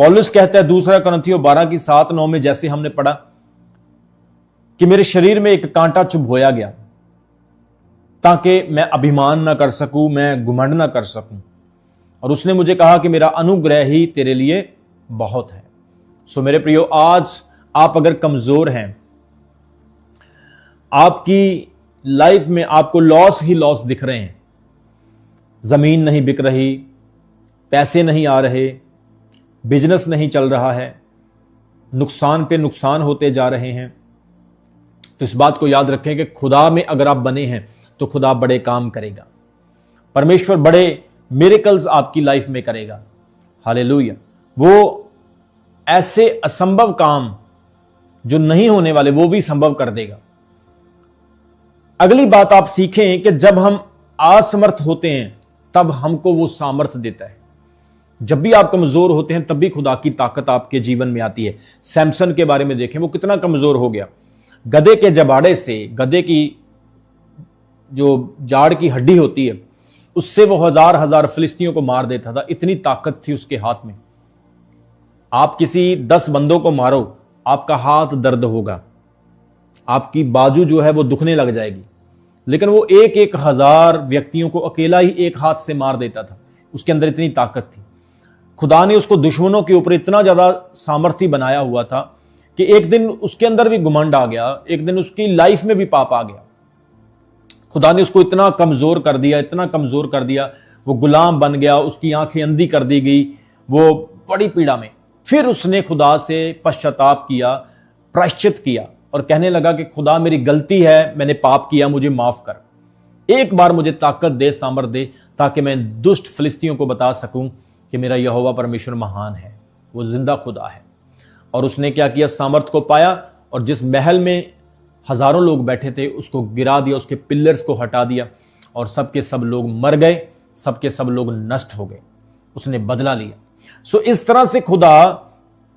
पौलुस कहता है 2 कुरिन्थियों 12:7-9 में, जैसे हमने पढ़ा कि मेरे शरीर में एक कांटा चुभोया गया ताकि मैं अभिमान ना कर सकूं, मैं घुमंड ना कर सकूं। और उसने मुझे कहा कि मेरा अनुग्रह ही तेरे लिए बहुत है। सो मेरे प्रियो, आज आप अगर कमजोर हैं, आपकी लाइफ में आपको लॉस ही लॉस दिख रहे हैं, जमीन नहीं बिक रही, पैसे नहीं आ रहे, बिजनेस नहीं चल रहा है, नुकसान पे नुकसान होते जा रहे हैं, तो इस बात को याद रखें कि खुदा में अगर आप बने हैं तो खुदा बड़े काम करेगा। परमेश्वर बड़े मिरेकल्स आपकी लाइफ में करेगा। हालेलुया। वो ऐसे असंभव काम जो नहीं होने वाले वो भी संभव कर देगा। अगली बात आप सीखें कि जब हम असमर्थ होते हैं तब हमको वो सामर्थ्य देता है। जब भी आप कमजोर होते हैं तब भी खुदा की ताकत आपके जीवन में आती है। सैमसन के बारे में देखें, वो कितना कमजोर हो गया। गधे के जबाड़े से, गधे की जो जाड़ की हड्डी होती है, उससे वो हजार फिलिस्तीनियों को मार देता था। इतनी ताकत थी उसके हाथ में। आप किसी 10 बंदों को मारो, आपका हाथ दर्द होगा, आपकी बाजू जो है वो दुखने लग जाएगी, लेकिन वो एक हजार व्यक्तियों को अकेला ही एक हाथ से मार देता था। उसके अंदर इतनी ताकत थी। खुदा ने उसको दुश्मनों के ऊपर इतना ज्यादा सामर्थ्य बनाया हुआ था कि एक दिन उसके अंदर भी घुमंड आ गया, एक दिन उसकी लाइफ में भी पाप आ गया। खुदा ने उसको इतना कमजोर कर दिया, इतना कमजोर कर दिया, वो गुलाम बन गया, उसकी आंखें अंधी कर दी गई, वो बड़ी पीड़ा में। फिर उसने खुदा से पश्चाताप किया, प्रायश्चित किया और कहने लगा कि खुदा मेरी गलती है, मैंने पाप किया, मुझे माफ कर। एक बार मुझे ताकत दे, सामर्थ दे, ताकि मैं दुष्ट फिलिस्तियों को बता सकूं कि मेरा यहोवा परमेश्वर महान है, वो जिंदा खुदा है। और उसने क्या किया, सामर्थ को पाया और जिस महल में हजारों लोग बैठे थे उसको गिरा दिया, उसके पिलर्स को हटा दिया और सबके सब लोग मर गए, सबके सब लोग नष्ट हो गए। उसने बदला लिया। सो इस तरह से खुदा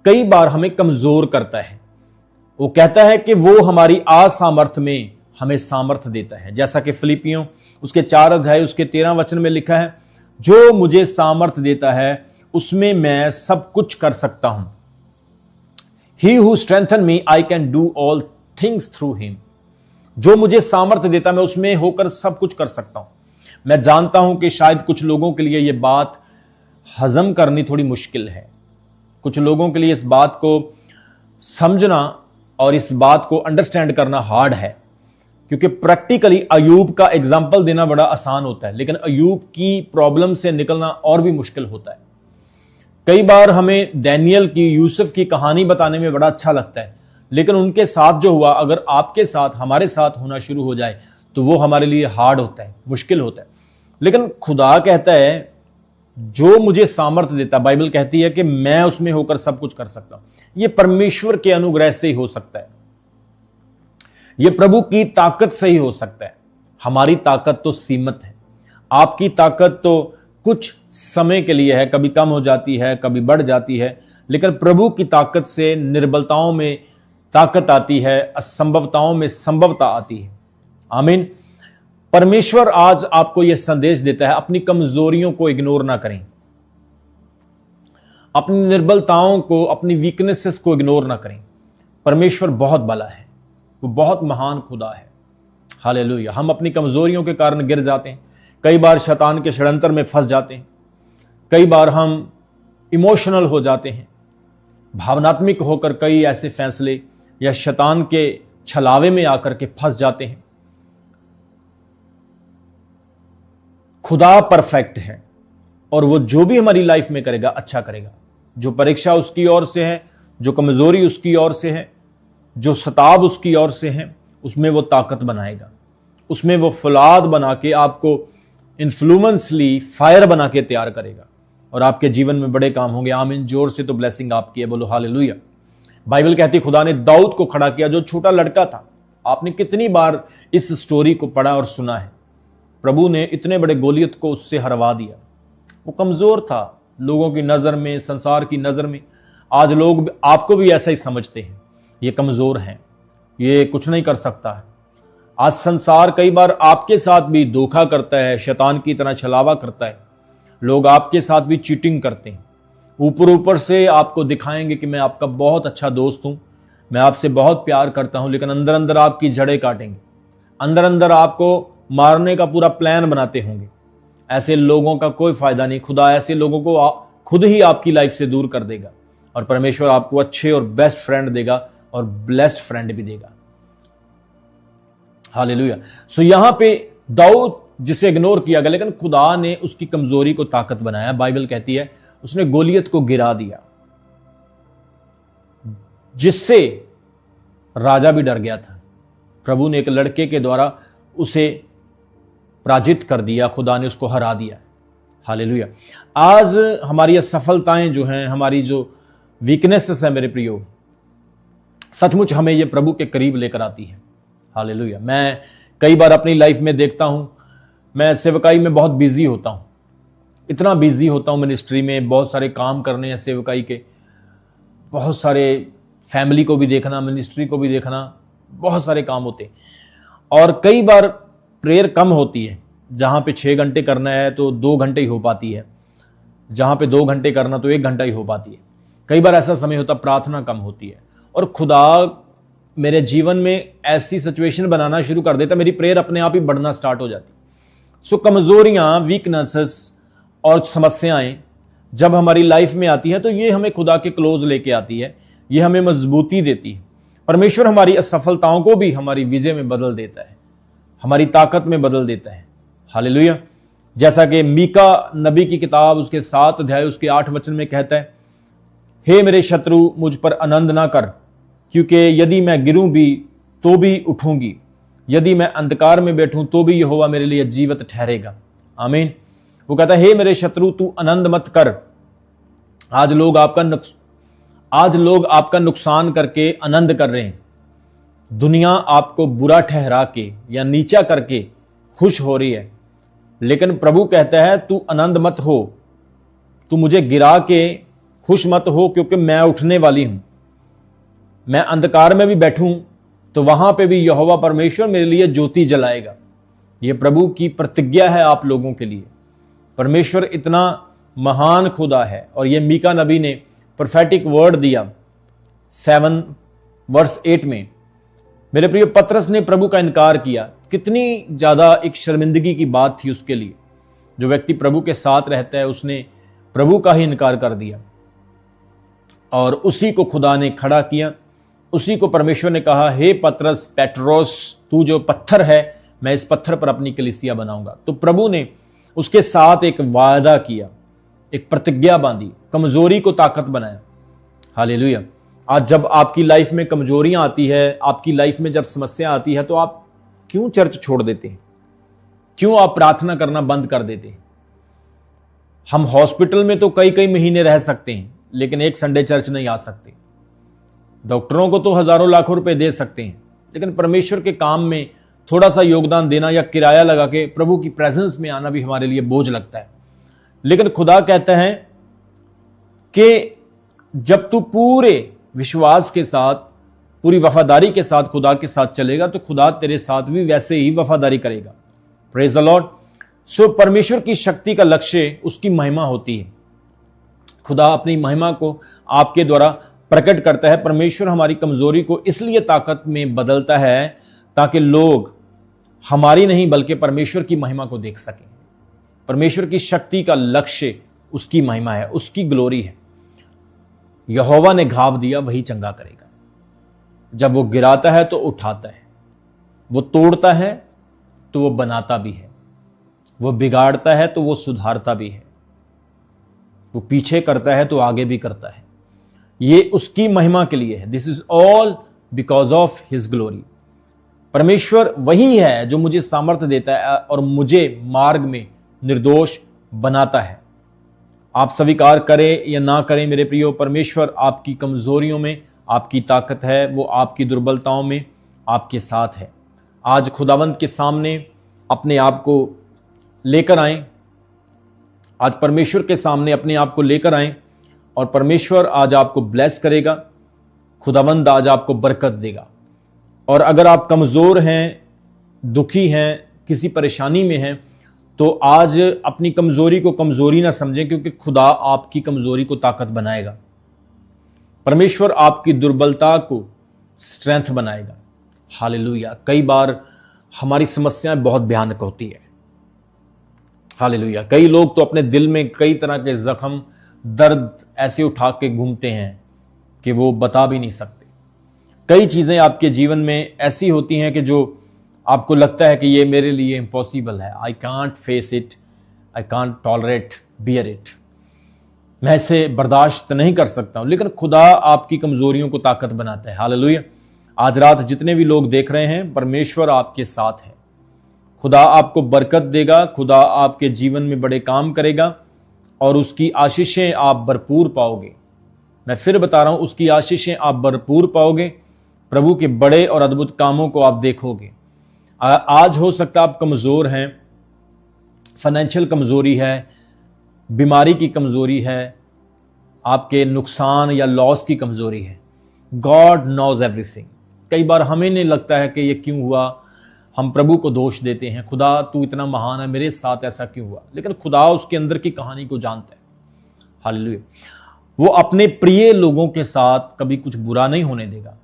कई बार हमें कमजोर करता है। वो कहता है कि वो हमारी असामर्थ में हमें सामर्थ देता है। जैसा कि फिलिपियों उसके 4 अध्याय उसके 13 वचन में लिखा है, जो मुझे सामर्थ देता है उसमें मैं सब कुछ कर सकता हूं। He who strengthen me, I can do all things through him। जो मुझे सामर्थ देता मैं उसमें होकर सब कुछ कर सकता हूं। मैं जानता हूं कि शायद कुछ लोगों के लिए यह बात हजम करनी थोड़ी मुश्किल है। कुछ लोगों के लिए इस बात को समझना और इस बात को अंडरस्टैंड करना हार्ड है, क्योंकि प्रैक्टिकली अयूब का एग्जाम्पल देना बड़ा आसान होता है, लेकिन अयूब की प्रॉब्लम से निकलना और भी मुश्किल होता है। कई बार हमें डैनियल की, यूसुफ की कहानी बताने में बड़ा अच्छा लगता है, लेकिन उनके साथ जो हुआ अगर आपके साथ, हमारे साथ होना शुरू हो जाए तो वो हमारे लिए हार्ड होता है, मुश्किल होता है। लेकिन खुदा कहता है जो मुझे सामर्थ्य देता, बाइबल कहती है कि मैं उसमें होकर सब कुछ कर सकता हूं। यह परमेश्वर के अनुग्रह से ही हो सकता है, यह प्रभु की ताकत से ही हो सकता है। हमारी ताकत तो सीमित है, आपकी ताकत तो कुछ समय के लिए है, कभी कम हो जाती है, कभी बढ़ जाती है, लेकिन प्रभु की ताकत से निर्बलताओं में ताकत आती है, असंभवताओं में संभवता आती है। आमीन। परमेश्वर आज आपको यह संदेश देता है, अपनी कमजोरियों को इग्नोर ना करें, अपनी निर्बलताओं को, अपनी वीकनेसेस को इग्नोर ना करें। परमेश्वर बहुत भला है, वो बहुत महान खुदा है। हालेलुया। हम अपनी कमजोरियों के कारण गिर जाते हैं, कई बार शैतान के षड्यंत्र में फंस जाते हैं, कई बार हम इमोशनल हो जाते हैं, भावनात्मक होकर कई ऐसे फैसले या शैतान के छलावे में आकर के फंस जाते हैं। खुदा परफेक्ट है और वो जो भी हमारी लाइफ में करेगा अच्छा करेगा। जो परीक्षा उसकी ओर से है, जो कमजोरी उसकी ओर से है, जो सताव उसकी ओर से है, उसमें वो ताकत बनाएगा, उसमें वो फौलाद बना के आपको इन्फ्लुएंसली फायर बना के तैयार करेगा और आपके जीवन में बड़े काम होंगे। आमीन। जोर से तो ब्लेसिंग आपकी है, बोलो हालेलुया। बाइबल कहती है खुदा ने दाऊद को खड़ा किया, जो छोटा लड़का था। आपने कितनी बार इस स्टोरी को पढ़ा और सुना है। प्रभु ने इतने बड़े गोलियत को उससे हरवा दिया। वो कमजोर था लोगों की नजर में, संसार की नजर में। आज लोग आपको भी ऐसा ही समझते हैं, ये कमजोर हैं, ये कुछ नहीं कर सकता है। आज संसार कई बार आपके साथ भी धोखा करता है, शैतान की तरह छलावा करता है। लोग आपके साथ भी चीटिंग करते हैं, ऊपर ऊपर से आपको दिखाएंगे कि मैं आपका बहुत अच्छा दोस्त हूं, मैं आपसे बहुत प्यार करता हूं, लेकिन अंदर अंदर आपकी जड़ें काटेंगे, अंदर अंदर आपको मारने का पूरा प्लान बनाते होंगे। ऐसे लोगों का कोई फायदा नहीं। खुदा ऐसे लोगों को खुद ही आपकी लाइफ से दूर कर देगा और परमेश्वर आपको अच्छे और बेस्ट फ्रेंड देगा और ब्लेस्ड फ्रेंड भी देगा। हालेलुया। सो यहां पे दाऊद जिसे इग्नोर किया गया, लेकिन खुदा ने उसकी कमजोरी को ताकत बनाया। बाइबल कहती है उसने गोलियत को गिरा दिया, जिससे राजा भी डर गया था। प्रभु ने एक लड़के के द्वारा उसे पराजित कर दिया, खुदा ने उसको हरा दिया। हालेलुया। आज हमारी असफलताएं जो हैं, हमारी जो वीकनेसेस है मेरे प्रियो, सचमुच हमें ये प्रभु के करीब लेकर आती है। हालेलुया। मैं कई बार अपनी लाइफ में देखता हूं, मैं सेवकाई में बहुत बिजी होता हूं, इतना बिजी होता हूं मिनिस्ट्री में, बहुत सारे काम करने हैं सेवकाई के, बहुत सारे फैमिली को भी देखना, मिनिस्ट्री को भी देखना, बहुत सारे काम होते। और कई बार प्रेयर कम होती है, जहां पे 6 घंटे करना है तो 2 घंटे ही हो पाती है, जहां पे 2 घंटे करना तो 1 घंटा ही हो पाती है। कई बार ऐसा समय होता प्रार्थना कम होती है, और खुदा मेरे जीवन में ऐसी सिचुएशन बनाना शुरू कर देता, मेरी प्रेयर अपने आप ही बढ़ना स्टार्ट हो जाती। सो कमजोरियां, वीकनेसेस और समस्याएं जब हमारी लाइफ में आती है तो ये हमें खुदा के क्लोज लेके आती है, ये हमें मजबूती देती है। परमेश्वर हमारी असफलताओं को भी हमारी विजय में बदल देता है, हमारी ताकत में बदल देता है। हालेलुया। जैसा कि मीका नबी की किताब उसके 7 अध्याय उसके 8 वचन में कहता है, हे मेरे शत्रु मुझ पर आनंद ना कर, क्योंकि यदि मैं गिरूं भी तो भी उठूंगी, यदि मैं अंधकार में बैठूं तो भी यहोवा मेरे लिए जीवित ठहरेगा। आमीन। वो कहता है, हे मेरे शत्रु तू आनंद मत कर। आज लोग आपका नुकसान करके आनंद कर रहे हैं, दुनिया आपको बुरा ठहरा के या नीचा करके खुश हो रही है, लेकिन प्रभु कहता है तू आनंद मत हो, तू मुझे गिरा के खुश मत हो, क्योंकि मैं उठने वाली हूं। मैं अंधकार में भी बैठूं तो वहां पे भी यहोवा परमेश्वर मेरे लिए ज्योति जलाएगा। यह प्रभु की प्रतिज्ञा है आप लोगों के लिए। परमेश्वर इतना महान खुदा है। और यह मीका नबी ने प्रोफेटिक वर्ड दिया 7 वर्स 8 में। मेरे प्रिय, पतरस ने प्रभु का इनकार किया। कितनी ज्यादा एक शर्मिंदगी की बात थी उसके लिए। जो व्यक्ति प्रभु के साथ रहता है उसने प्रभु का ही इनकार कर दिया, और उसी को खुदा ने खड़ा किया। उसी को परमेश्वर ने कहा, हे पतरस, पेट्रोस, तू जो पत्थर है, मैं इस पत्थर पर अपनी कलीसिया बनाऊंगा। तो प्रभु ने उसके साथ एक वादा किया, एक प्रतिज्ञा बांधी, कमजोरी को ताकत बनाया। हालेलुया। आज जब आपकी लाइफ में कमजोरियां आती है, आपकी लाइफ में जब समस्या आती है, तो आप क्यों चर्च छोड़ देते हैं? क्यों आप प्रार्थना करना बंद कर देते हैं? हम हॉस्पिटल में तो कई कई महीने रह सकते हैं, लेकिन एक संडे चर्च नहीं आ सकते। डॉक्टरों को तो हजारों लाखों रुपए दे सकते हैं, लेकिन परमेश्वर के काम में थोड़ा सा योगदान देना या किराया लगा के प्रभु की प्रेजेंस में आना भी हमारे लिए बोझ लगता है। लेकिन खुदा कहता है कि जब तू पूरे विश्वास के साथ, पूरी वफादारी के साथ खुदा के साथ चलेगा, तो खुदा तेरे साथ भी वैसे ही वफादारी करेगा। Praise the Lord. सो परमेश्वर की शक्ति का लक्ष्य उसकी महिमा होती है। खुदा अपनी महिमा को आपके द्वारा प्रकट करता है। परमेश्वर हमारी कमजोरी को इसलिए ताकत में बदलता है ताकि लोग हमारी नहीं बल्कि परमेश्वर की महिमा को देख सकें। परमेश्वर की शक्ति का लक्ष्य उसकी महिमा है, उसकी ग्लोरी है। यहोवा ने घाव दिया, वही चंगा करेगा। जब वो गिराता है तो उठाता है, वो तोड़ता है तो वो बनाता भी है, वो बिगाड़ता है तो वो सुधारता भी है, वो पीछे करता है तो आगे भी करता है। ये उसकी महिमा के लिए है। This is all because of his glory. परमेश्वर वही है जो मुझे सामर्थ्य देता है और मुझे मार्ग में निर्दोष बनाता है। आप स्वीकार करें या ना करें मेरे प्रियो, परमेश्वर आपकी कमजोरियों में आपकी ताकत है, वो आपकी दुर्बलताओं में आपके साथ है। आज खुदावंत के सामने अपने आप को लेकर आएं, आज परमेश्वर के सामने अपने आप को लेकर आएं, और परमेश्वर आज आपको ब्लेस करेगा। खुदावंद आज आपको बरकत देगा। और अगर आप कमजोर हैं, दुखी हैं, किसी परेशानी में हैं, तो आज अपनी कमजोरी को कमजोरी ना समझें, क्योंकि खुदा आपकी कमजोरी को ताकत बनाएगा। परमेश्वर आपकी दुर्बलता को स्ट्रेंथ बनाएगा। हालेलुया। कई बार हमारी समस्याएं बहुत भयानक होती है। हालेलुया। कई लोग तो अपने दिल में कई तरह के जख्म, दर्द ऐसे उठा के घूमते हैं कि वो बता भी नहीं सकते। कई चीजें आपके जीवन में ऐसी होती हैं कि जो आपको लगता है कि ये मेरे लिए इम्पॉसिबल है, I can't face it, I can't tolerate, bear it, मैं इसे बर्दाश्त नहीं कर सकता हूं। लेकिन खुदा आपकी कमजोरियों को ताकत बनाता है। हालेलुया। आज रात जितने भी लोग देख रहे हैं, परमेश्वर आपके साथ है। खुदा आपको बरकत देगा, खुदा आपके जीवन में बड़े काम करेगा और उसकी आशीषें आप भरपूर पाओगे। मैं फिर बता रहा हूं, उसकी आशीषें आप भरपूर पाओगे। प्रभु के बड़े और अद्भुत कामों को आप देखोगे। आज हो सकता है आप कमजोर हैं, फाइनेंशियल कमजोरी है, बीमारी की कमजोरी है, आपके नुकसान या लॉस की कमजोरी है। God knows everything. कई बार हमें नहीं लगता है कि ये क्यों हुआ, हम प्रभु को दोष देते हैं, खुदा तू इतना महान है, मेरे साथ ऐसा क्यों हुआ। लेकिन खुदा उसके अंदर की कहानी को जानता है। हालेलुया। वो अपने प्रिय लोगों के साथ कभी कुछ बुरा नहीं होने देगा।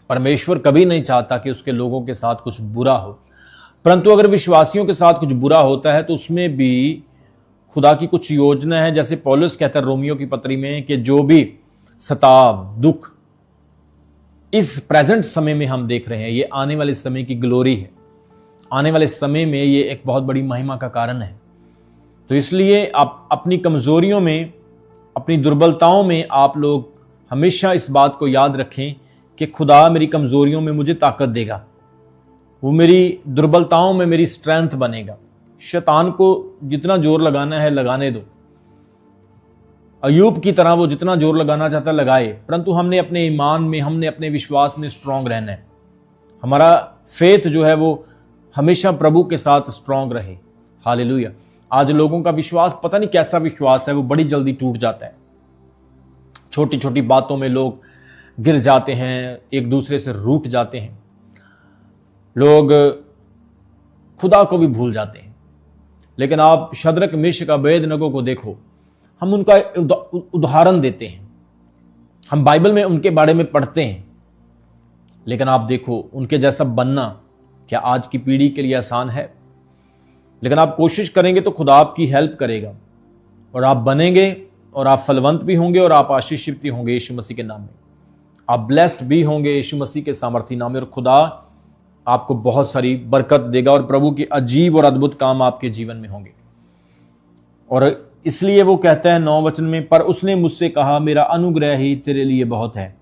परमेश्वर कभी नहीं चाहता कि उसके लोगों के साथ कुछ बुरा हो, परंतु अगर विश्वासियों के साथ कुछ बुरा होता है तो उसमें भी खुदा की कुछ योजना है। जैसे पौलुस कहता है रोमियो की पत्री में कि जो भी सताव, दुख इस प्रेजेंट समय में हम देख रहे हैं, ये आने वाले समय की ग्लोरी है। आने वाले समय में ये एक बहुत बड़ी महिमा का कारण है। तो इसलिए आप अपनी कमजोरियों में, अपनी दुर्बलताओं में आप लोग हमेशा इस बात को याद रखें कि खुदा मेरी कमजोरियों में मुझे ताकत देगा, वो मेरी दुर्बलताओं में मेरी स्ट्रेंथ बनेगा। शैतान को जितना जोर लगाना है लगाने दो। अय्यूब की तरह वो जितना जोर लगाना चाहता लगाए, परंतु हमने अपने ईमान में, हमने अपने विश्वास में स्ट्रांग रहना है। हमारा फेथ जो है वो हमेशा प्रभु के साथ स्ट्रांग रहे। हालेलुया। आज लोगों का विश्वास, पता नहीं कैसा विश्वास है, वो बड़ी जल्दी टूट जाता है। छोटी छोटी बातों में लोग गिर जाते हैं, एक दूसरे से रूठ जाते हैं, लोग खुदा को भी भूल जाते हैं। लेकिन आप शद्रक, मेशक, अबेदनगो को देखो, हम उनका उदाहरण देते हैं, हम बाइबल में उनके बारे में पढ़ते हैं, लेकिन आप देखो उनके जैसा बनना क्या आज की पीढ़ी के लिए आसान है? लेकिन आप कोशिश करेंगे तो खुदा आपकी हेल्प करेगा और आप बनेंगे और आप फलवंत भी होंगे और आप आशीषित भी होंगे यीशु मसीह के नाम में। आप ब्लेस्ड भी होंगे यीशु मसीह के सामर्थी नाम में, और खुदा आपको बहुत सारी बरकत देगा और प्रभु के अजीब और अद्भुत काम आपके जीवन में होंगे। और इसलिए वो कहता है 9 वचन में, पर उसने मुझसे कहा मेरा अनुग्रह ही तेरे लिए बहुत है,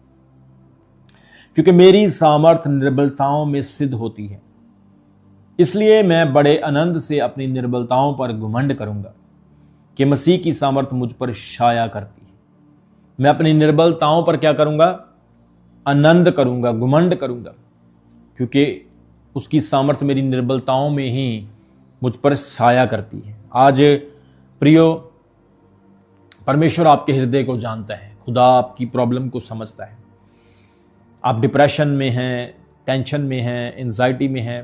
क्योंकि मेरी सामर्थ निर्बलताओं में सिद्ध होती है। इसलिए मैं बड़े आनंद से अपनी निर्बलताओं पर घमंड करूंगा कि मसीह की सामर्थ मुझ पर छाया करती है। मैं अपनी निर्बलताओं पर क्या करूंगा? आनंद करूंगा, घमंड करूंगा, क्योंकि उसकी सामर्थ मेरी निर्बलताओं में ही मुझ पर छाया करती है। आज प्रियो, परमेश्वर आपके हृदय को जानता है, खुदा आपकी प्रॉब्लम को समझता है। आप डिप्रेशन में हैं, टेंशन में हैं, एंजाइटी में हैं,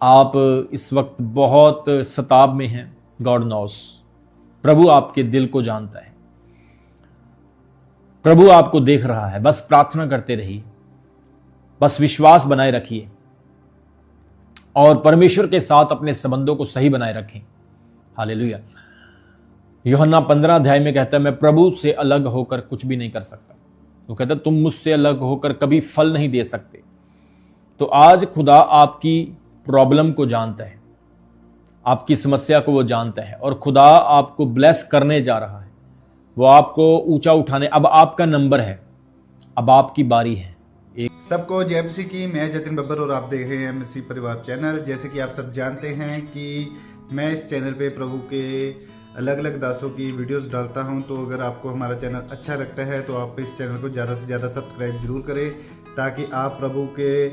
आप इस वक्त बहुत सताव में हैं। गॉड नोस, प्रभु आपके दिल को जानता है, प्रभु आपको देख रहा है। बस प्रार्थना करते रहिए, बस विश्वास बनाए रखिए और परमेश्वर के साथ अपने संबंधों को सही बनाए रखें। हालेलुया। यूहन्ना 15 अध्याय में कहता है मैं प्रभु से अलग होकर कुछ भी नहीं कर सकता। वो कहता है तुम मुझसे अलग होकर कभी फल नहीं दे सकते। तो आज खुदा आपकी प्रॉब्लम को जानता है, आपकी समस्या को वो जानता है और खुदा आपको ब्लेस करने जा रहा है। वो आपको ऊंचा उठाने, अब आपका नंबर है, अब आपकी बारी है। सबको जय मसीह की। मैं जतिन बब्बर और आप देख रहे हैं मसीह परिवार चैनल। जैसे कि आप सब जानते हैं कि मैं इस चैनल पे प्रभु के अलग अलग दासों की वीडियोस डालता हूं, तो अगर आपको हमारा चैनल अच्छा लगता है तो आप इस चैनल को ज़्यादा से ज़्यादा सब्सक्राइब जरूर करें, ताकि आप प्रभु के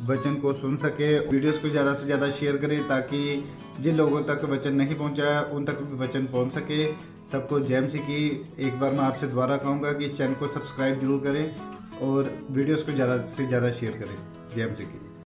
वचन को सुन सके। वीडियोस को ज़्यादा से ज़्यादा शेयर करें ताकि जिन लोगों तक वचन नहीं पहुंचा उन तक भी वचन पहुंच सके। सबको जय मसीह की। एक बार मैं आपसे दोबारा कहूँगा कि इस चैनल को सब्सक्राइब जरूर करें और वीडियोस को ज़्यादा से ज़्यादा शेयर करें। जय मसीह की।